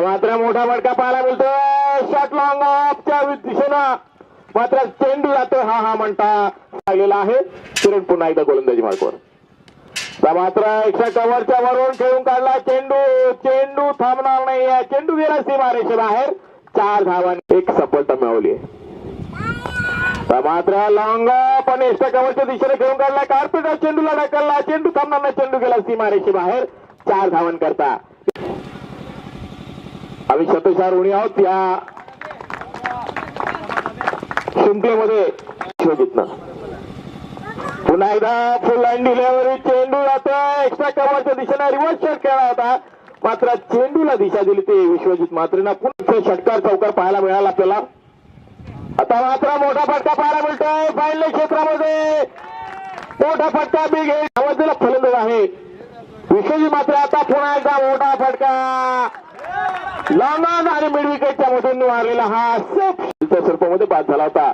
मात्र मोठा फटका पाहायला मिळतोय. शॉट लॉंग ऑफच्या दिशेनं मात्र चेंडू जातो हा म्हणता लागलेला आहे. किरण पुन्हा एकदा गोलंदाजी मार्कवर. मात्र एक्स्ट्रा कव्हरच्या वरून खेळून काढला चेंडू थांबणार नाही. चेंडू गेला सीमारेषे बाहेर. 4 धावांनी एक सफलता मिळवली. मात्र लॉंग पण एक्स्ट्रा कव्हरच्या दिशेने खेळून काढला. कार्पेटर चेंडूला ढकलला. चेंडू थांबणार नाही. चेंडू गेला सीमारेषे बाहेर. 4 धावांकरता आम्ही शतशार उणी आहोत या शृंखलेमध्ये. विश्वजितनं पुन्हा एकदा फुल लाईन डिलिव्हरी. चेंडू जातोय एक्स्ट्रा कव्हरच्या दिशेने. रिव्हर्स शॉट खेळला होता मात्र चेंडूला दिशा दिली ते विश्वजित मात्रेंना. पुन्हा षटकार चौकार पाहायला मिळाला आपल्याला. आता मात्र मोठा फटका पाहायला मिळतोय फायनल क्षेत्रामध्ये. मोठा फटका बिग हिट आवाजला फलंदाज आहे विश्वजित. मात्र आता पुन्हा एकदा मोठा फटका लॉंग ऑन आणि मिड विकेटच्या मधून मारलेला हा सेफ स्वरूपामध्ये बाद झाला होता.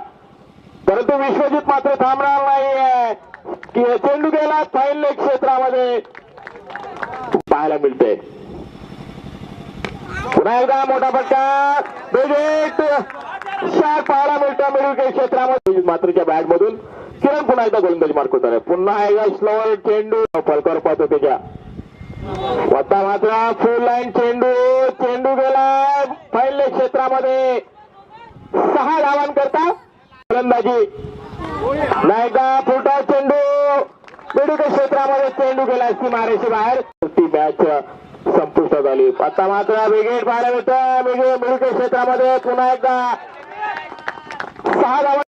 परंतु विश्वजित मात्र थांबणार नाहीये. चेंडू गेला फायनल क्षेत्रामध्ये पाहायला मिळते. पुन्हा एकदा मोठा फटका बिग शॉट पाहायला मिळतो मिड विकेट क्षेत्रामध्ये. मात्रच्या बॅट मधून किरण पुन्हा एकदा गोलंदाजी मार्क होत आहे. पुन्हा एकदा स्लोवर चेंडू फलकावर पाहतो त्याच्या. आता मात्र फुल लाईन चेंडू गेला फायनल क्षेत्रामध्ये. 6 धावांकरता गोलंदाजी. नायका फुलटॉस चेंडू मिड क्षेत्रामध्ये. चेंडू गेला सीमारेषे बाहेर. ती मॅच संपुष्टात आली. आता मात्र विकेट पाहायला मिळतं मिड क्षेत्रामध्ये. पुन्हा एकदा 6 धावा